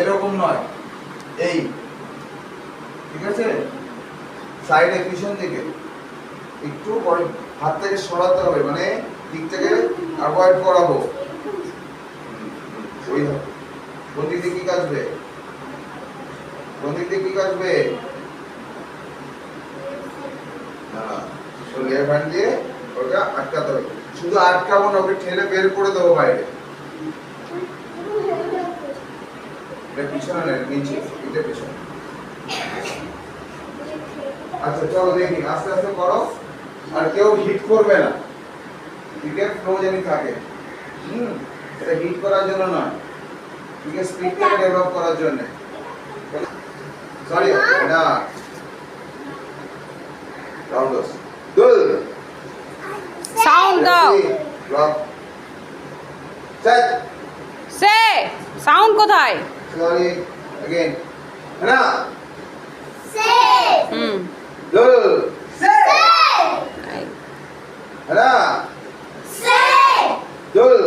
এরকম নয়, এই, ঠিক আছে? সাইডে পিছন দিকে একটু হাত থেকে সরাতে হবে, মানে দিক থেকে অ্যাভয়েড করাবো। ওই কোন দিক দিয়ে কি কাটবে, কোন দিক দিয়ে কি কাটবে? লেফট হ্যান্ড দিয়ে ওটা আটকাতে হবে। শুধু আটকাবো না, ওকে ঠেলে বের করে দেবো বাইরে। এটা পিছনে না, নিচে, এটা পিছনে। আচ্ছা চলো দেখি, আস্তে আস্তে করো। আর কেউ হিট করবে না, দিকের ফ্লো যেন থাকে। এটা হিট করার জন্য নয়, দিকের স্পিডটাকে ডেভেলপ করার জন্য। সরি, এটা রাউন্ডস দুল সাউন্ড দাও। ব্লক সেট সে সাউন্ড কোথায়? সরি अगेन না সে দুল এই, না সে দুল